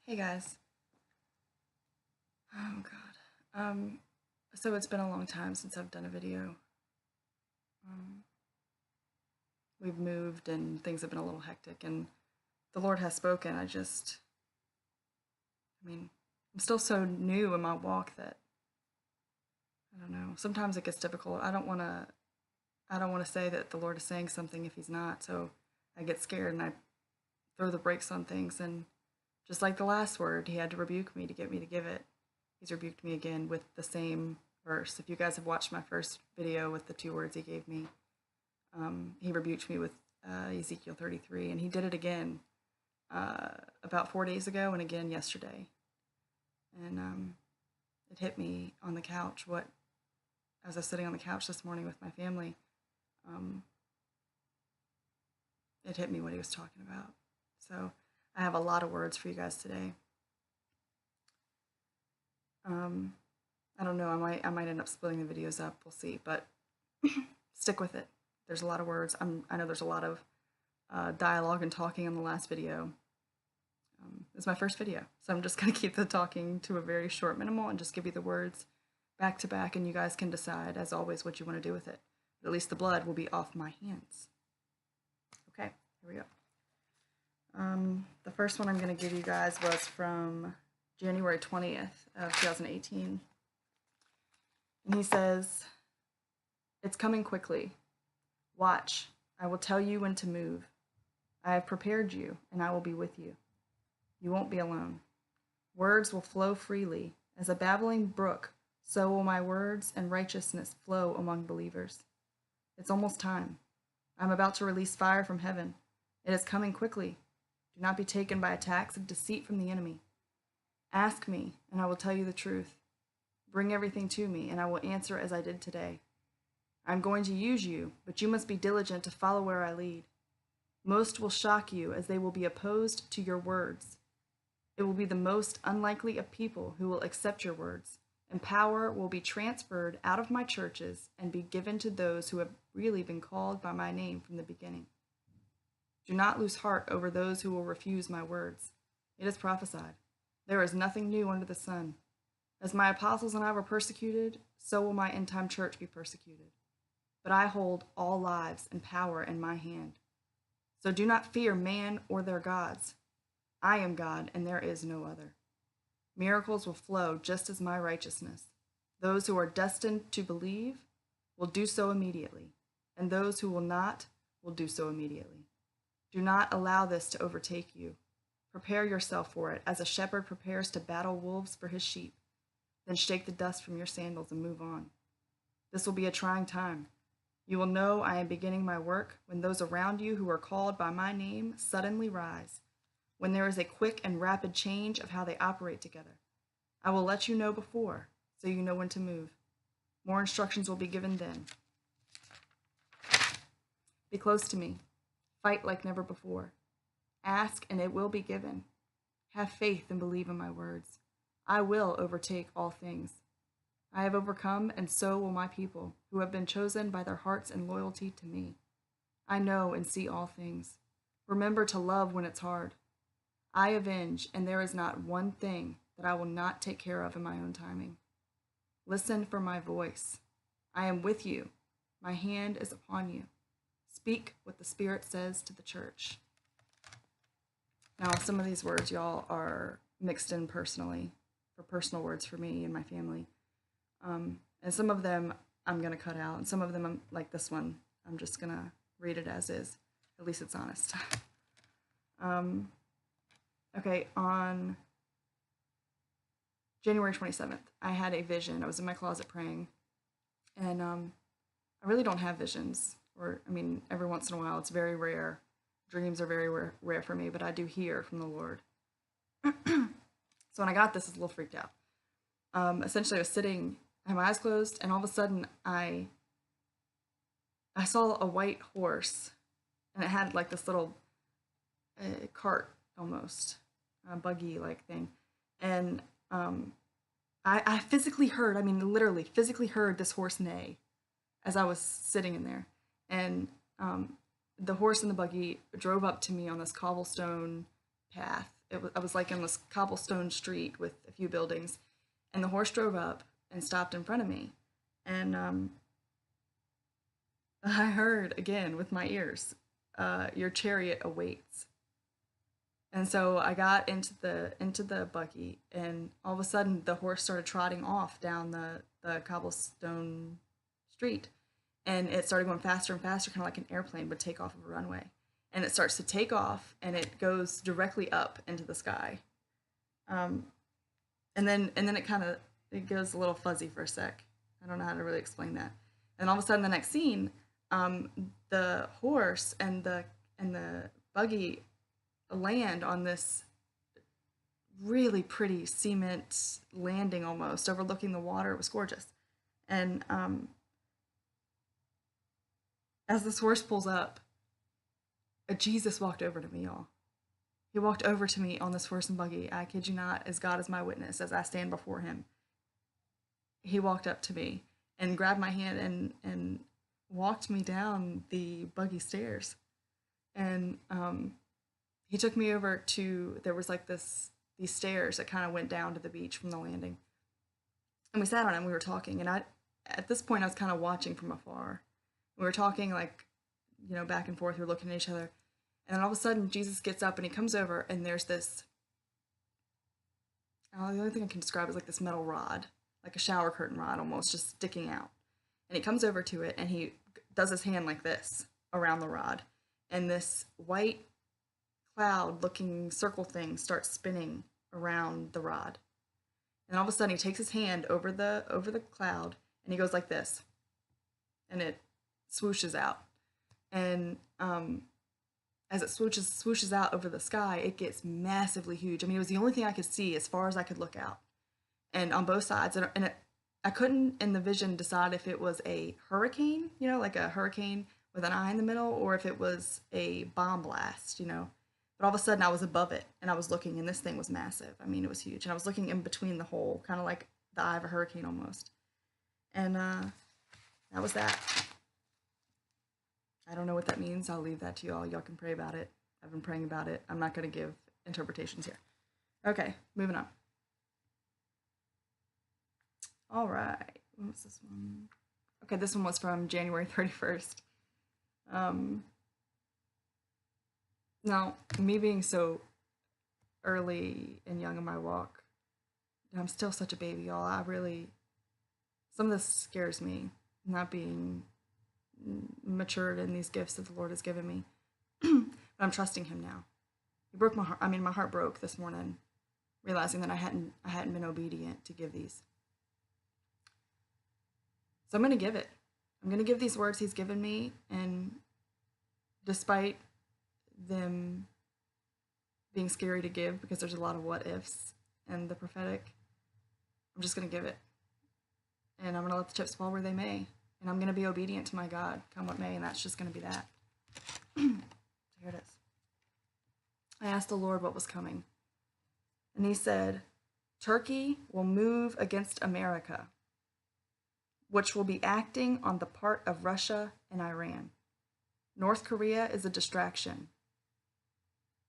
Hey guys. Oh god. So it's been a long time since I've done a video. Um, we've moved and things have been a little hectic and the Lord has spoken. I'm still so new in my walk that I don't know. Sometimes it gets difficult. I don't want to say that the Lord is saying something if he's not. So I get scared and I throw the brakes on things, and just like the last word, he had to rebuke me to get me to give it. He's rebuked me again with the same verse. If you guys have watched my first video with the 2 words he gave me, he rebuked me with Ezekiel 33, and he did it again about 4 days ago and again yesterday. And it hit me on the couch. As I was sitting on the couch this morning with my family, it hit me what he was talking about. So I have a lot of words for you guys today. I don't know. I might end up splitting the videos up. We'll see, but stick with it. There's a lot of words. I know there's a lot of dialogue and talking in the last video. It's my first video, so I'm just gonna keep the talking to a very short minimal and just give you the words back to back, and you guys can decide, as always, what you want to do with it. But at least the blood will be off my hands. Okay, here we go. The first one I'm going to give you guys was from January 20th of 2018. And he says, "It's coming quickly. Watch, I will tell you when to move. I have prepared you, and I will be with you. You won't be alone. Words will flow freely. As a babbling brook, so will my words and righteousness flow among believers. It's almost time. I'm about to release fire from heaven. It is coming quickly. Do not be taken by attacks of deceit from the enemy. Ask me, and I will tell you the truth. Bring everything to me, and I will answer as I did today. I'm going to use you, but you must be diligent to follow where I lead. Most will shock you, as they will be opposed to your words. It will be the most unlikely of people who will accept your words, and power will be transferred out of my churches and be given to those who have really been called by my name from the beginning. Do not lose heart over those who will refuse my words. It is prophesied. There is nothing new under the sun. As my apostles and I were persecuted, so will my end-time church be persecuted. But I hold all lives and power in my hand. So do not fear man or their gods. I am God, and there is no other. Miracles will flow just as my righteousness. Those who are destined to believe will do so immediately, and those who will not will do so immediately. Do not allow this to overtake you. Prepare yourself for it, as a shepherd prepares to battle wolves for his sheep. Then shake the dust from your sandals and move on. This will be a trying time. You will know I am beginning my work when those around you who are called by my name suddenly rise, when there is a quick and rapid change of how they operate together. I will let you know before, so you know when to move. More instructions will be given then. Be close to me. Fight like never before. Ask, and it will be given. Have faith and believe in my words. I will overtake all things. I have overcome, and so will my people, who have been chosen by their hearts and loyalty to me. I know and see all things. Remember to love when it's hard. I avenge, and there is not one thing that I will not take care of in my own timing. Listen for my voice. I am with you. My hand is upon you. Speak what the Spirit says to the church." Now, some of these words, y'all, are mixed in personally, for personal words for me and my family. And some of them I'm going to cut out, and some of them, like this one, I'm just going to read it as is. At least it's honest. Okay, on January 27th, I had a vision. I was in my closet praying, and I really don't have visions, every once in a while. It's very rare. Dreams are very rare for me, but I do hear from the Lord. So when I got this, I was a little freaked out. Essentially, I was sitting, I had my eyes closed, and all of a sudden, I saw a white horse, and it had like this little cart almost, a buggy-like thing, and I physically heard, literally physically heard this horse neigh as I was sitting in there, and the horse and the buggy drove up to me on this cobblestone path. I was like in this cobblestone street with a few buildings, and the horse drove up and stopped in front of me. And I heard again with my ears, "Your chariot awaits." And so I got into the buggy, and all of a sudden the horse started trotting off down the cobblestone street, and it started going faster and faster, kind of like an airplane would take off of a runway. And it starts to take off, and it goes directly up into the sky. Um, and then it goes a little fuzzy for a sec. I don't know how to really explain that. And all of a sudden, the next scene, the horse and the buggy land on this really pretty cement landing almost overlooking the water. It was gorgeous. And as this horse pulls up, Jesus walked over to me, y'all. He walked over to me on this horse and buggy. I kid you not, as God is my witness, as I stand before him. He walked up to me and grabbed my hand and walked me down the buggy stairs. And he took me over to, there was like these stairs that kind of went down to the beach from the landing. And we sat on it and we were talking. And at this point, I was kind of watching from afar. We were talking like, back and forth. We were looking at each other. And then all of a sudden, Jesus gets up and he comes over, and there's this, the only thing I can describe is like this metal rod, like a shower curtain rod almost, just sticking out. And he comes over to it and he does his hand like this around the rod. And this white cloud looking circle thing starts spinning around the rod. And all of a sudden he takes his hand over the cloud and he goes like this. And it swooshes out. And as it swooshes out over the sky, it gets massively huge. I mean, it was the only thing I could see as far as I could look out. And on both sides, I couldn't in the vision decide if it was a hurricane, like a hurricane with an eye in the middle, or if it was a bomb blast, But all of a sudden I was above it and I was looking, and this thing was massive. I mean, it was huge. And I was looking in between the hole, kind of like the eye of a hurricane almost. And that was that. I don't know what that means. I'll leave that to y'all. Y'all can pray about it. I've been praying about it. I'm not going to give interpretations here. Okay, moving on. All right. What was this one? Okay, this one was from January 31st. Now, me being so early and young in my walk, I'm still such a baby, y'all. Some of this scares me, not being matured in these gifts that the Lord has given me. But I'm trusting him now. He broke my heart. I mean, my heart broke this morning, realizing that I hadn't been obedient to give these. So I'm going to give it. I'm going to give these words he's given me, and despite them being scary to give because there's a lot of what ifs and the prophetic, I'm just going to give it. And I'm going to let the chips fall where they may. And I'm going to be obedient to my God, come what may, and that's just going to be that. So here it is. I asked the Lord what was coming. And he said, Turkey will move against America, which will be acting on the part of Russia and Iran. North Korea is a distraction.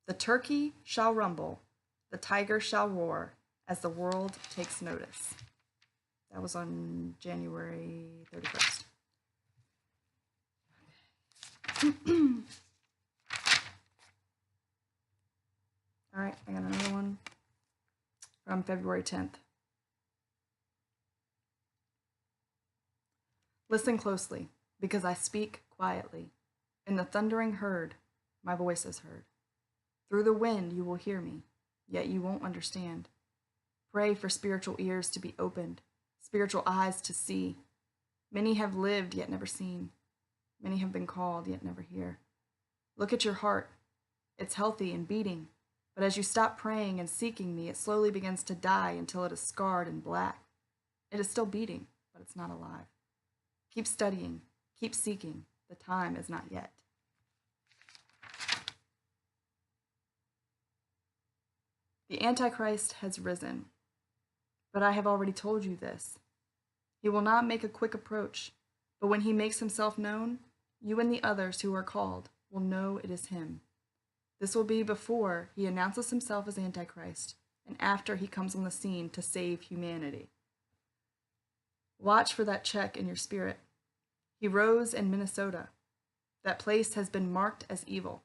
The turkey shall rumble, the tiger shall roar, as the world takes notice. That was on January 31st. All right, I got another one from February 10th. Listen closely, because I speak quietly. In the thundering herd, my voice is heard. Through the wind you will hear me, yet you won't understand. Pray for spiritual ears to be opened, spiritual eyes to see. Many have lived, yet never seen. Many have been called, yet never hear. Look at your heart. It's healthy and beating. But as you stop praying and seeking me, it slowly begins to die until it is scarred and black. It is still beating, but it's not alive. Keep studying. Keep seeking. The time is not yet. The Antichrist has risen, but I have already told you this. He will not make a quick approach, but when he makes himself known, you and the others who are called will know it is him. This will be before he announces himself as Antichrist and after he comes on the scene to save humanity. Watch for that check in your spirit. He rose in Minnesota. That place has been marked as evil.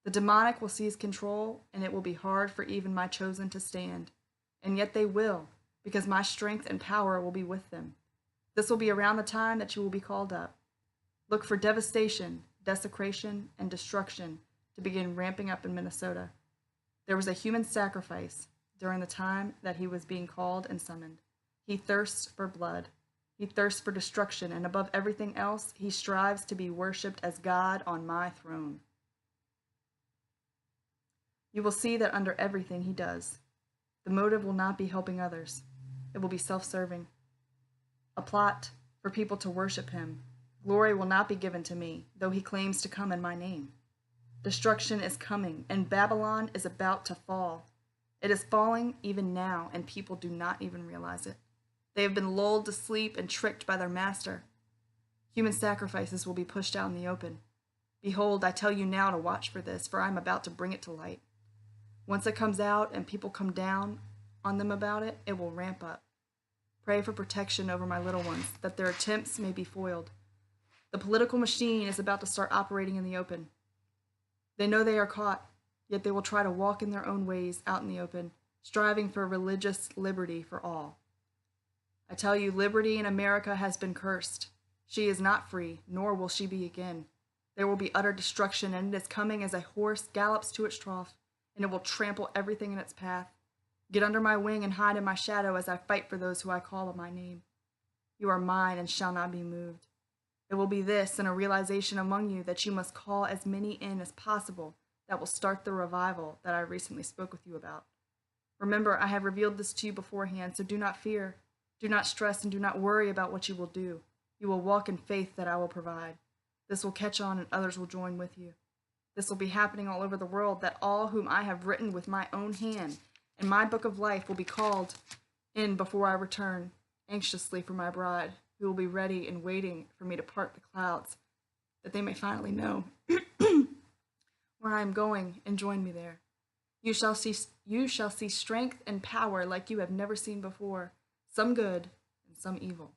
The demonic will seize control, and it will be hard for even my chosen to stand. And yet they will, because my strength and power will be with them. This will be around the time that you will be called up. Look for devastation, desecration, and destruction to begin ramping up in Minnesota. There was a human sacrifice during the time that he was being called and summoned. He thirsts for blood. He thirsts for destruction, and above everything else, he strives to be worshipped as God on my throne. You will see that under everything he does, the motive will not be helping others. It will be self-serving. A plot for people to worship him. Glory will not be given to me, though he claims to come in my name. Destruction is coming, and Babylon is about to fall. It is falling even now, and people do not even realize it. They have been lulled to sleep and tricked by their master. Human sacrifices will be pushed out in the open. Behold, I tell you now to watch for this, for I am about to bring it to light. Once it comes out and people come down on them about it, it will ramp up. Pray for protection over my little ones, that their attempts may be foiled. The political machine is about to start operating in the open. They know they are caught, yet they will try to walk in their own ways out in the open, striving for religious liberty for all. I tell you, liberty in America has been cursed. She is not free, nor will she be again. There will be utter destruction, and it is coming as a horse gallops to its trough, and it will trample everything in its path. Get under my wing and hide in my shadow as I fight for those who I call by my name. You are mine and shall not be moved. It will be this and a realization among you that you must call as many in as possible that will start the revival that I recently spoke with you about. Remember, I have revealed this to you beforehand, so do not fear, do not stress, and do not worry about what you will do. You will walk in faith that I will provide. This will catch on and others will join with you. This will be happening all over the world, that all whom I have written with my own hand in my book of life will be called in before I return, anxiously for my bride, who will be ready and waiting for me to part the clouds, that they may finally know where I am going and join me there. You shall see strength and power like you have never seen before, some good and some evil.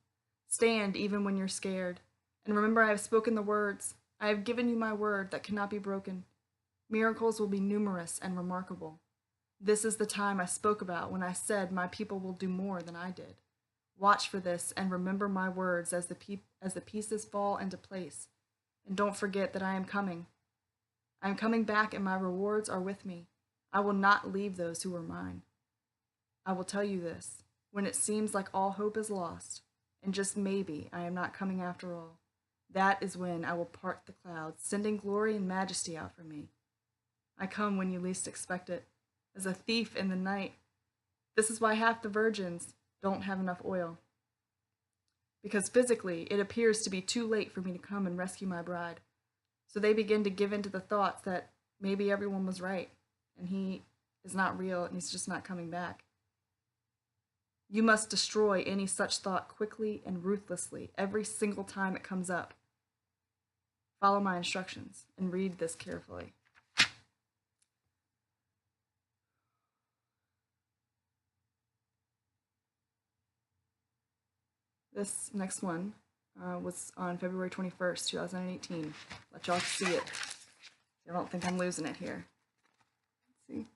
Stand even when you're scared, and remember I have spoken the words. I have given you my word that cannot be broken. Miracles will be numerous and remarkable. This is the time I spoke about when I said my people will do more than I did. Watch for this and remember my words as the pieces fall into place. And don't forget that I am coming. I am coming back and my rewards are with me. I will not leave those who are mine. I will tell you this, when it seems like all hope is lost, and just maybe I am not coming after all, that is when I will part the clouds, sending glory and majesty out from me. I come when you least expect it, as a thief in the night. This is why half the virgins don't have enough oil. Because physically, it appears to be too late for me to come and rescue my bride. So they begin to give in to the thoughts that maybe everyone was right, and he is not real, and he's just not coming back. You must destroy any such thought quickly and ruthlessly every single time it comes up. Follow my instructions and read this carefully. This next one was on February 21st, 2018. Let y'all see it. I don't think I'm losing it here. Let's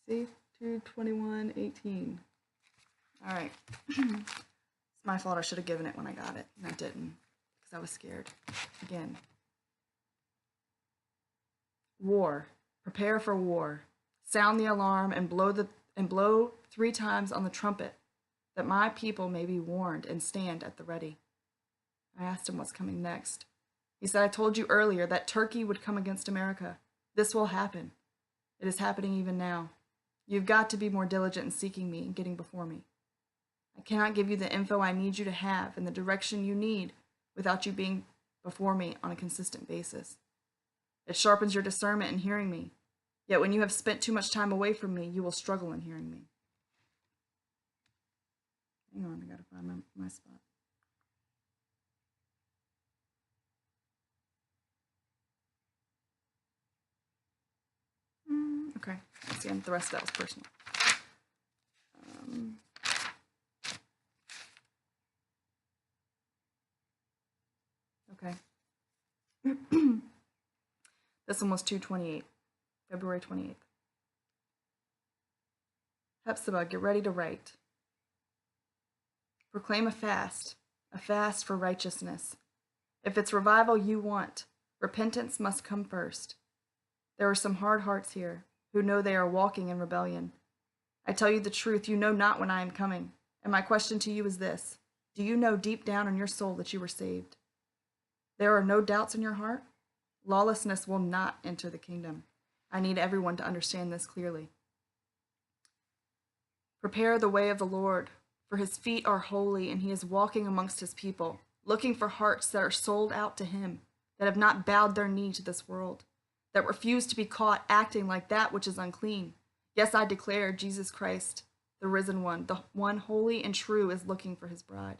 see? 2/21/18. All right. It's my fault. I should have given it when I got it, and I didn't because I was scared. Again. War. Prepare for war. Sound the alarm and blow 3 times on the trumpet, that my people may be warned and stand at the ready. I asked him what's coming next. He said, I told you earlier that Turkey would come against America. This will happen. It is happening even now. You've got to be more diligent in seeking me and getting before me. I cannot give you the info I need you to have in the direction you need without you being before me on a consistent basis. It sharpens your discernment in hearing me. Yet when you have spent too much time away from me, you will struggle in hearing me. Hang on, I gotta find my spot. Okay, let's see, the rest of that was personal. Okay. This one was 2/28, February 28th. Hepzibah, get ready to write. Proclaim a fast for righteousness. If it's revival you want, repentance must come first. There are some hard hearts here who know they are walking in rebellion. I tell you the truth, you know not when I am coming. And my question to you is this: do you know deep down in your soul that you were saved? There are no doubts in your heart? Lawlessness will not enter the kingdom. I need everyone to understand this clearly. Prepare the way of the Lord, for his feet are holy, and he is walking amongst his people, looking for hearts that are sold out to him, that have not bowed their knee to this world, that refuse to be caught acting like that which is unclean. Yes, I declare Jesus Christ, the risen one, the one holy and true, is looking for his bride.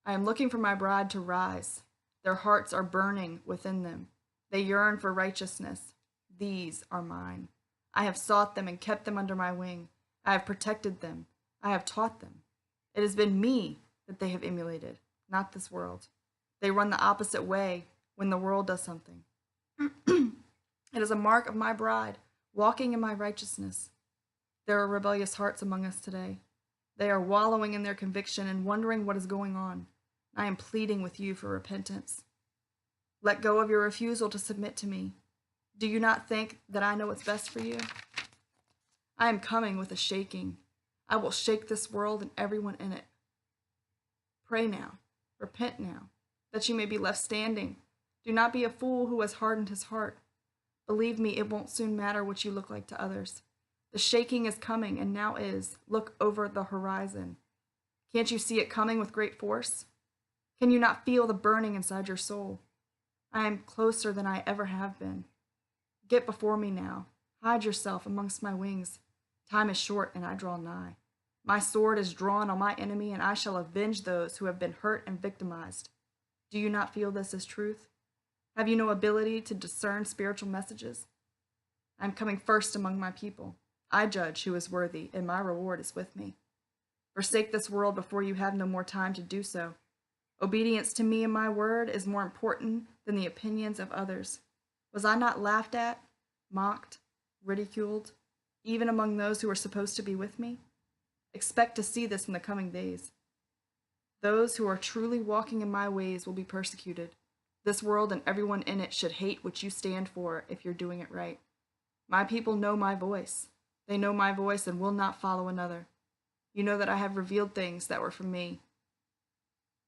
I am looking for my bride to rise. Their hearts are burning within them. They yearn for righteousness. These are mine. I have sought them and kept them under my wing. I have protected them. I have taught them. It has been me that they have emulated, not this world. They run the opposite way when the world does something. It is a mark of my bride, walking in my righteousness. There are rebellious hearts among us today. They are wallowing in their conviction and wondering what is going on. I am pleading with you for repentance. Let go of your refusal to submit to me. Do you not think that I know what's best for you? I am coming with a shaking. I will shake this world and everyone in it. Pray now, repent now, that you may be left standing. Do not be a fool who has hardened his heart. Believe me, it won't soon matter what you look like to others. The shaking is coming, and now is. Look over the horizon. Can't you see it coming with great force? Can you not feel the burning inside your soul? I am closer than I ever have been. Get before me now. Hide yourself amongst my wings. Time is short, and I draw nigh. My sword is drawn on my enemy, and I shall avenge those who have been hurt and victimized. Do you not feel this as truth? Have you no ability to discern spiritual messages? I am coming first among my people. I judge who is worthy, and my reward is with me. Forsake this world before you have no more time to do so. Obedience to me and my word is more important than the opinions of others. Was I not laughed at, mocked, ridiculed, even among those who were supposed to be with me? Expect to see this in the coming days. Those who are truly walking in my ways will be persecuted. This world and everyone in it should hate what you stand for if you're doing it right. My people know my voice. They know my voice and will not follow another. You know that I have revealed things that were from me.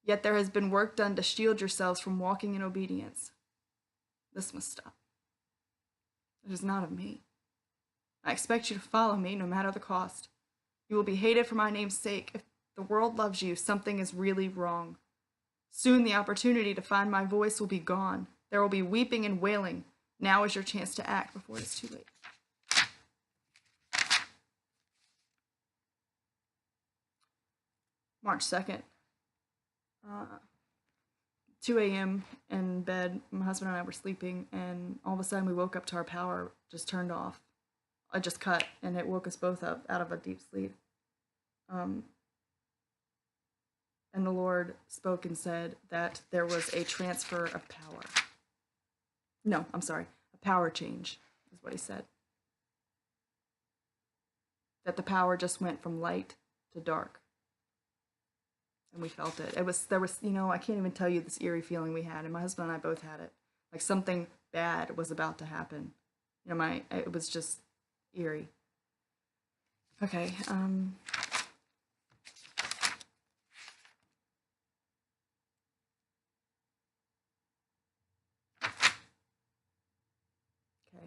Yet there has been work done to shield yourselves from walking in obedience. This must stop. It is not of me. I expect you to follow me no matter the cost. You will be hated for my name's sake. If the world loves you, something is really wrong. Soon the opportunity to find my voice will be gone. There will be weeping and wailing. Now is your chance to act before it is too late. March 2nd. 2 a.m. in bed, my husband and I were sleeping, and all of a sudden we woke up to our power just turned off. I just cut, and it woke us both up out of a deep sleep. And the Lord spoke and said that there was a transfer of power. No, I'm sorry, a power change is what he said. That the power just went from light to dark. And we felt it. There was, I can't even tell you this eerie feeling we had, and my husband and I both had it. Like something bad was about to happen. It was just eerie. Okay,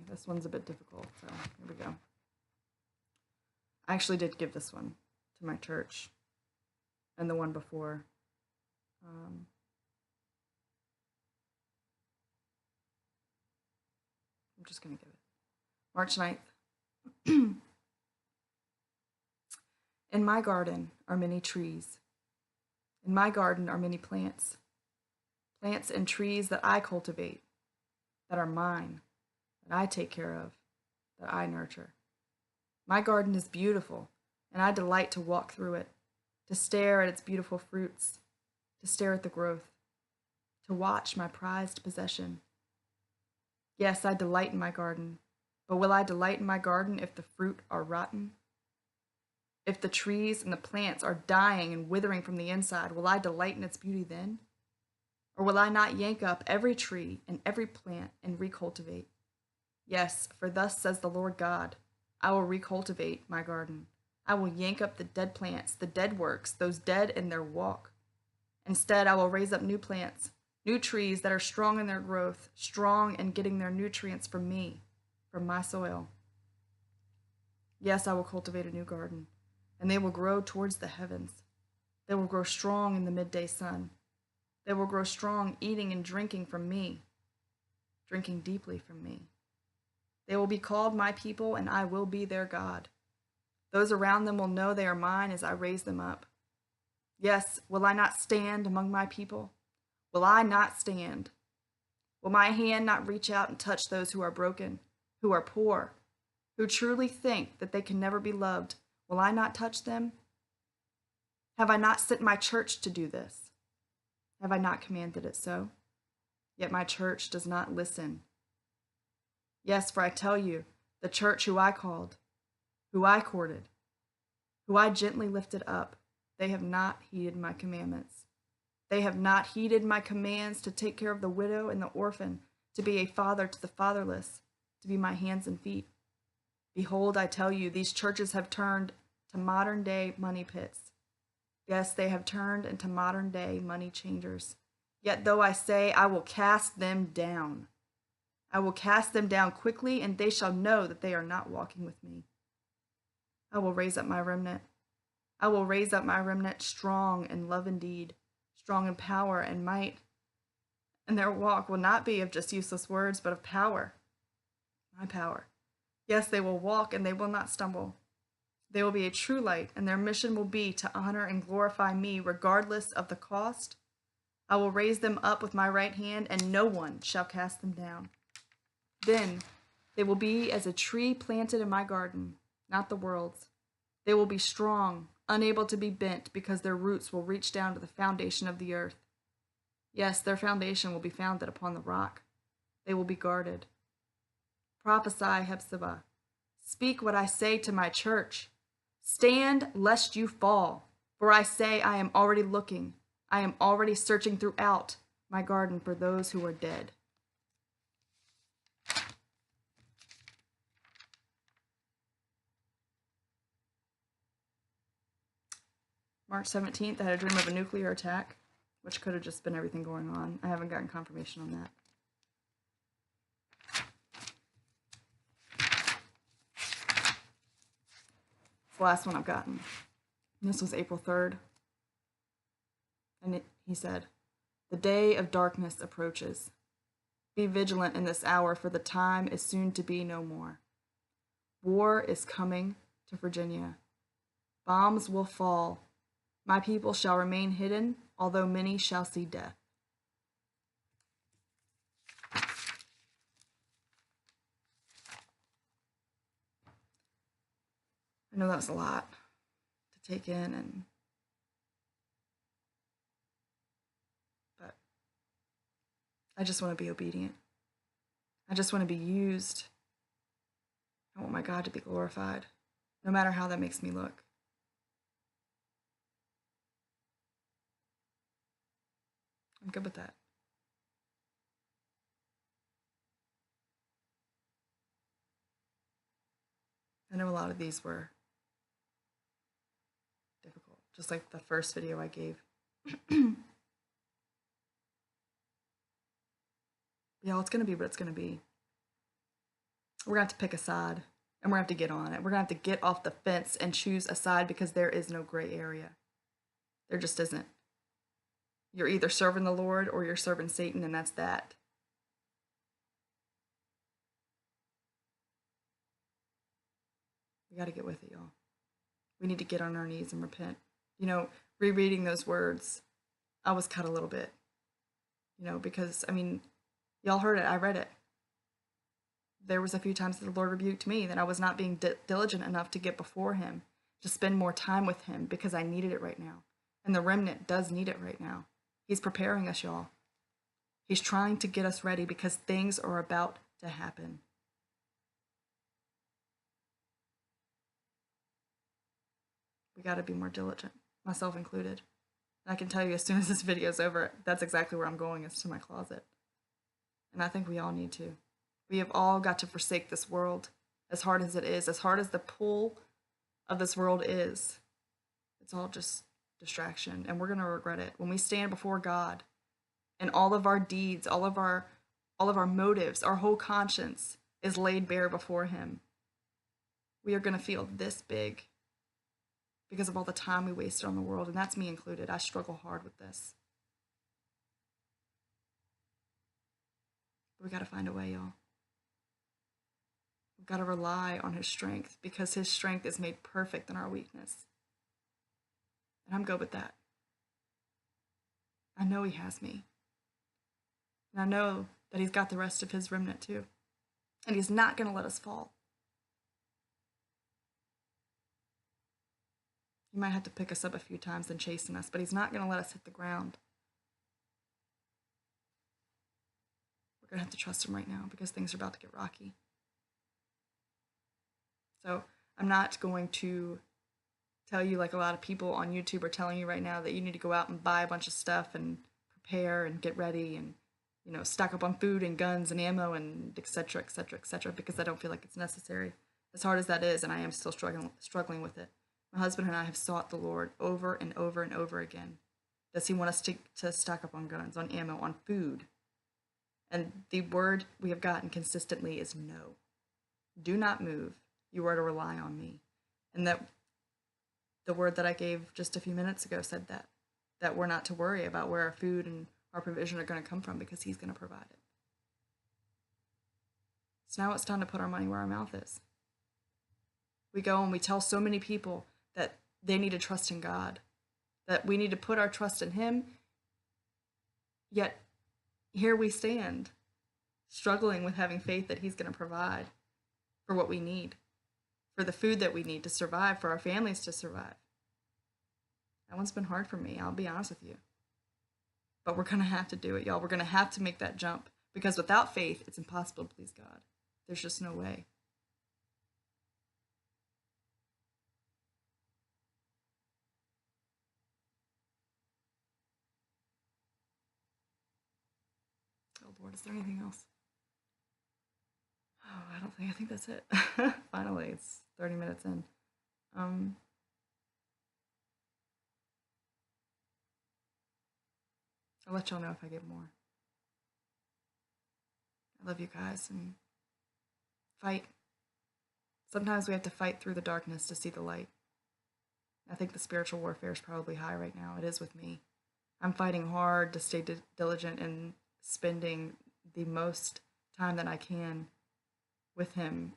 this one's a bit difficult, so here we go. I actually did give this one to my church, and the one before. I'm just going to give it. March 9th. In my garden are many trees. In my garden are many plants. Plants and trees that I cultivate, that are mine, that I take care of, that I nurture. My garden is beautiful, and I delight to walk through it, to stare at its beautiful fruits, to stare at the growth, to watch my prized possession. Yes, I delight in my garden, but will I delight in my garden if the fruit are rotten? If the trees and the plants are dying and withering from the inside, will I delight in its beauty then? Or will I not yank up every tree and every plant and recultivate? Yes, for thus says the Lord God, I will recultivate my garden. I will yank up the dead plants, the dead works, those dead in their walk. Instead, I will raise up new plants, new trees that are strong in their growth, strong in getting their nutrients from me, from my soil. Yes, I will cultivate a new garden, and they will grow towards the heavens. They will grow strong in the midday sun. They will grow strong eating and drinking from me, drinking deeply from me. They will be called my people, and I will be their God. Those around them will know they are mine as I raise them up. Yes, will I not stand among my people? Will I not stand? Will my hand not reach out and touch those who are broken, who are poor, who truly think that they can never be loved? Will I not touch them? Have I not sent my church to do this? Have I not commanded it so? Yet my church does not listen. Yes, for I tell you, the church who I called, who I courted, who I gently lifted up, they have not heeded my commandments. They have not heeded my commands to take care of the widow and the orphan, to be a father to the fatherless, to be my hands and feet. Behold, I tell you, these churches have turned to modern-day money pits. Yes, they have turned into modern-day money changers. Yet though I say, I will cast them down. I will cast them down quickly, and they shall know that they are not walking with me. I will raise up my remnant. I will raise up my remnant strong in love and deed, strong in power and might. And their walk will not be of just useless words, but of power. My power. Yes, they will walk and they will not stumble. They will be a true light, and their mission will be to honor and glorify me regardless of the cost. I will raise them up with my right hand, and no one shall cast them down. Then they will be as a tree planted in my garden, not the world's. They will be strong, unable to be bent, because their roots will reach down to the foundation of the earth. Yes, their foundation will be founded upon the rock. They will be guarded. Prophesy, Hephzibah. Speak what I say to my church. Stand lest you fall, for I say I am already looking. I am already searching throughout my garden for those who are dead. March 17th, I had a dream of a nuclear attack, which could have just been everything going on. I haven't gotten confirmation on that. It's the last one I've gotten. And this was April 3rd. And he said, "The day of darkness approaches. Be vigilant in this hour, for the time is soon to be no more. War is coming to Virginia. Bombs will fall. My people shall remain hidden, although many shall see death." I know that was a lot to take in, but I just want to be obedient. I just want to be used. I want my God to be glorified, no matter how that makes me look. I'm good with that. I know a lot of these were difficult, just like the first video I gave. Yeah, it's going to be what it's going to be. We're going to have to pick a side, and we're going to have to get on it. We're going to have to get off the fence and choose a side, because there is no gray area. There just isn't. You're either serving the Lord or you're serving Satan, and that's that. We got to get with it, y'all. We need to get on our knees and repent. You know, rereading those words, I was cut a little bit. You know, because, I mean, y'all heard it. I read it. there was a few times that the Lord rebuked me that I was not being diligent enough to get before him, to spend more time with him because I needed it right now. And the remnant does need it right now. He's preparing us, y'all. He's trying to get us ready because things are about to happen. We got to be more diligent, myself included. And I can tell you as soon as this video is over, that's exactly where I'm going, is to my closet. And I think we all need to. We have all got to forsake this world, as hard as it is, as hard as the pull of this world is. It's all just distraction, and we're going to regret it. When we stand before God and all of our deeds, all of our motives, our whole conscience is laid bare before him, we are going to feel this big because of all the time we wasted on the world, and that's me included. I struggle hard with this. But we got to find a way, y'all. We've got to rely on his strength because his strength is made perfect in our weakness. And I'm good with that. I know he has me. And I know that he's got the rest of his remnant too. And he's not going to let us fall. He might have to pick us up a few times and chasten us, but he's not going to let us hit the ground. We're going to have to trust him right now because things are about to get rocky. So I'm not going to tell you, like a lot of people on YouTube are telling you right now, that you need to go out and buy a bunch of stuff and prepare and get ready and, you know, stock up on food and guns and ammo and et cetera, because I don't feel like it's necessary. As hard as that is, and I am still struggling with it. My husband and I have sought the Lord over and over and over again. Does he want us to stock up on guns, on ammo, on food? And the word we have gotten consistently is no. Do not move. You are to rely on me. And that the word that I gave just a few minutes ago said that we're not to worry about where our food and our provision are going to come from because he's going to provide it. So now it's time to put our money where our mouth is. We go and we tell so many people that they need to trust in God, that we need to put our trust in him, yet here we stand, struggling with having faith that he's going to provide for what we need, for the food that we need to survive, for our families to survive. That one's been hard for me, I'll be honest with you. But we're going to have to do it, y'all. We're going to have to make that jump, because without faith, it's impossible to please God. There's just no way. Oh, Lord, is there anything else? Oh, I think that's it. Finally, it's 30 minutes in. I'll let y'all know if I get more. I love you guys, and fight. Sometimes we have to fight through the darkness to see the light. I think the spiritual warfare is probably high right now. It is with me. I'm fighting hard to stay diligent in spending the most time that I can with him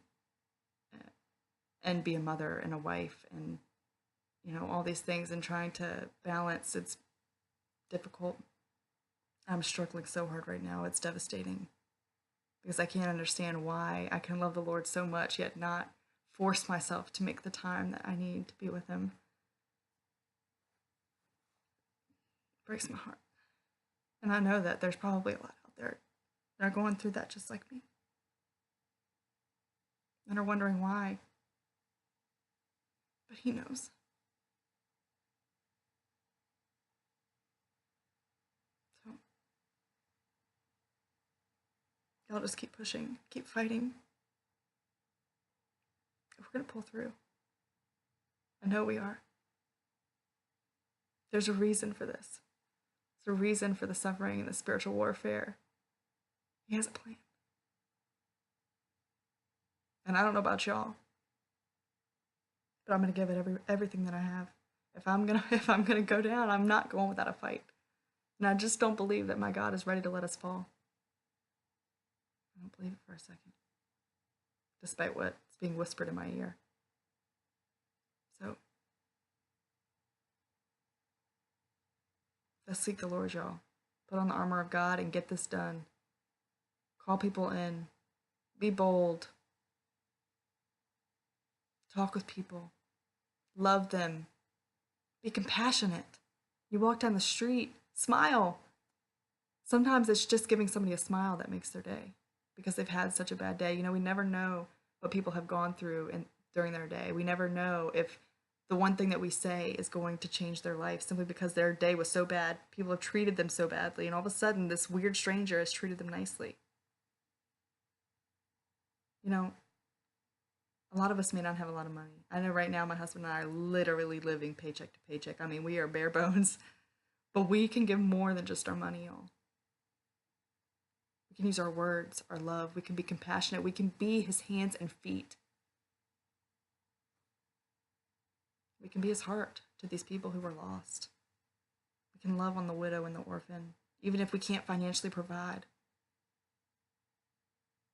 and be a mother and a wife and, you know, all these things, and trying to balance. It's difficult. I'm struggling so hard right now. It's devastating because I can't understand why I can love the Lord so much yet not force myself to make the time that I need to be with him. It breaks my heart. And I know that there's probably a lot out there that are going through that just like me and are wondering why. But he knows. So y'all just keep pushing, keep fighting. We're going to pull through. I know we are. There's a reason for this. There's a reason for the suffering and the spiritual warfare. He has a plan. And I don't know about y'all, but I'm going to give it everything that I have. If I'm gonna go down, I'm not going without a fight. And I just don't believe that my God is ready to let us fall. I don't believe it for a second, despite what's being whispered in my ear. So let's seek the Lord, y'all. Put on the armor of God and get this done. Call people in. Be bold. Talk with people. Love them. Be compassionate. You walk down the street, smile. Sometimes it's just giving somebody a smile that makes their day because they've had such a bad day. We never know what people have gone through during their day. We never know if the one thing that we say is going to change their life simply because their day was so bad. People have treated them so badly, and all of a sudden, this weird stranger has treated them nicely. A lot of us may not have a lot of money. I know right now my husband and I are literally living paycheck to paycheck. I mean, we are bare bones, but we can give more than just our money, y'all. We can use our words, our love. We can be compassionate. We can be his hands and feet. We can be his heart to these people who are lost. We can love on the widow and the orphan, even if we can't financially provide.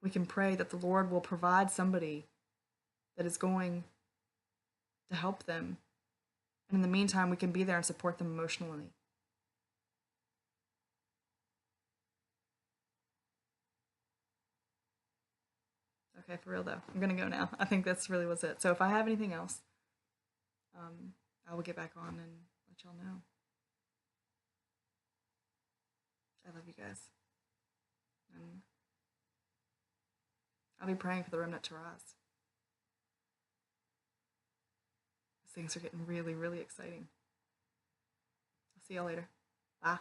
We can pray that the Lord will provide somebody that is going to help them. And in the meantime, we can be there and support them emotionally. Okay, for real though. I'm going to go now. I think that's really was it. So if I have anything else, I will get back on and let y'all know. I love you guys. And I'll be praying for the remnant to rise. Things are getting really, really exciting. I'll see y'all later. Bye.